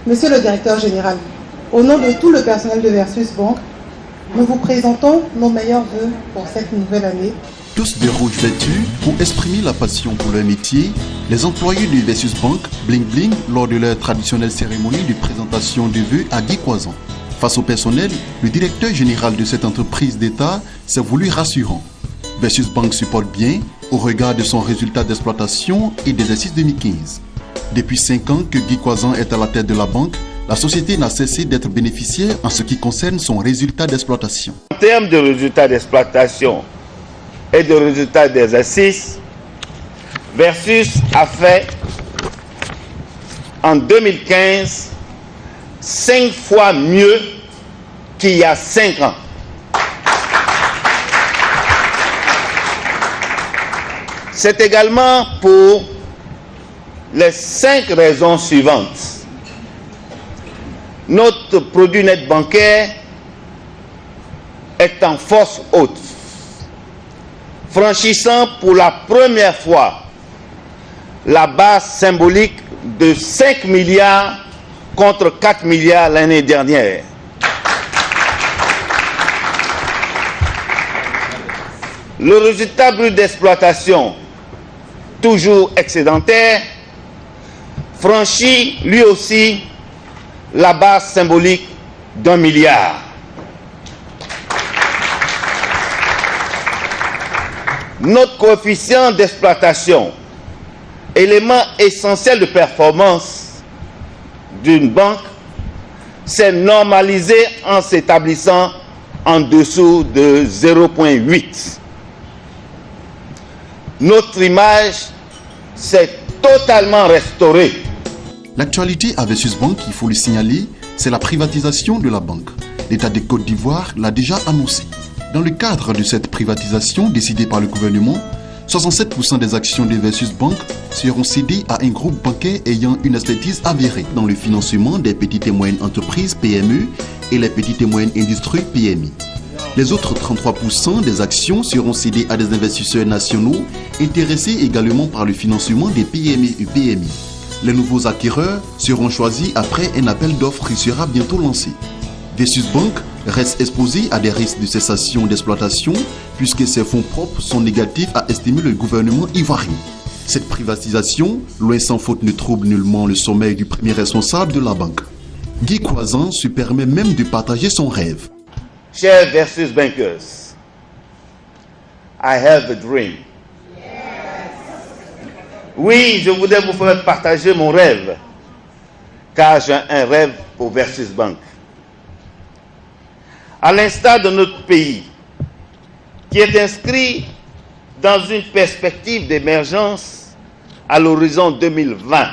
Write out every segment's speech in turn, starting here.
Monsieur le directeur général, au nom de tout le personnel de Versus Bank, nous vous présentons nos meilleurs vœux pour cette nouvelle année. Tous de rouge vêtus pour exprimer la passion pour leur métier, les employés de Versus Bank bling bling lors de leur traditionnelle cérémonie de présentation de vœux à Guy Croissant. Face au personnel, le directeur général de cette entreprise d'État s'est voulu rassurant. Versus Bank supporte bien au regard de son résultat d'exploitation et d'exercice 2015. Depuis 5 ans que Guy Croissant est à la tête de la banque, la société n'a cessé d'être bénéficiaire en ce qui concerne son résultat d'exploitation. En termes de résultats d'exploitation et de résultats d'exercice, Versus a fait en 2015 5 fois mieux qu'il y a 5 ans. C'est également pour les 5 raisons suivantes. Notre produit net bancaire est en force haute, franchissant pour la première fois la base symbolique de 5 milliards contre 4 milliards l'année dernière. Le résultat brut d'exploitation, toujours excédentaire, franchit lui aussi la base symbolique d'1 milliard. Notre coefficient d'exploitation, élément essentiel de performance d'une banque, s'est normalisé en s'établissant en dessous de 0,8. Notre image s'est totalement restaurée. L'actualité à Versus Bank, il faut le signaler, c'est la privatisation de la banque. L'État de Côte d'Ivoire l'a déjà annoncé. Dans le cadre de cette privatisation décidée par le gouvernement, 67% des actions de Versus Bank seront cédées à un groupe bancaire ayant une expertise avérée dans le financement des petites et moyennes entreprises PME et les petites et moyennes industries PMI. Les autres 33% des actions seront cédées à des investisseurs nationaux intéressés également par le financement des PME et PMI. Les nouveaux acquéreurs seront choisis après un appel d'offres qui sera bientôt lancé. Versus Bank reste exposé à des risques de cessation d'exploitation puisque ses fonds propres sont négatifs, a estimé le gouvernement ivoirien. Cette privatisation, loin sans faute, ne trouble nullement le sommeil du premier responsable de la banque. Guy Croissant se permet même de partager son rêve. Chers Versus Bankers, I have a dream. Oui, je voudrais vous faire partager mon rêve, car j'ai un rêve pour Versus Bank. À l'instar de notre pays, qui est inscrit dans une perspective d'émergence à l'horizon 2020,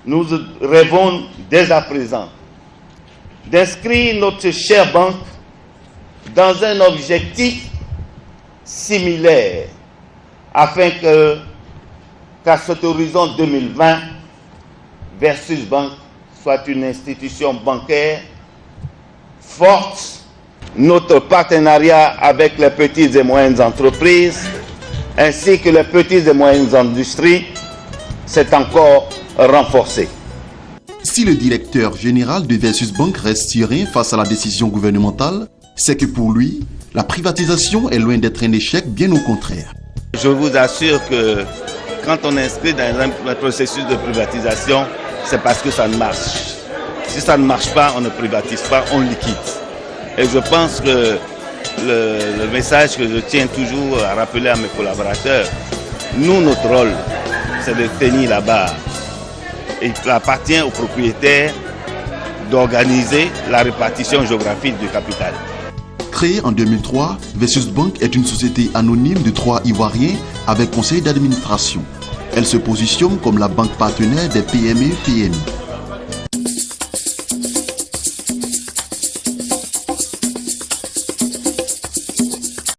nous rêvons dès à présent d'inscrire notre chère banque dans un objectif similaire afin qu'à cet horizon 2020, Versus Bank soit une institution bancaire forte. Notre partenariat avec les petites et moyennes entreprises ainsi que les petites et moyennes industries s'est encore renforcé. Si le directeur général de Versus Bank reste serein face à la décision gouvernementale, c'est que pour lui, la privatisation est loin d'être un échec, bien au contraire. Je vous assure que quand on est inscrit dans un processus de privatisation, c'est parce que ça ne marche. Si ça ne marche pas, on ne privatise pas, on liquide. Et je pense que le message que je tiens toujours à rappeler à mes collaborateurs, nous, notre rôle, c'est de tenir la barre. Il appartient aux propriétaires d'organiser la répartition géographique du capital. Créée en 2003, Versus Bank est une société anonyme de 3 Ivoiriens avec conseil d'administration. Elle se positionne comme la banque partenaire des PME-PMI.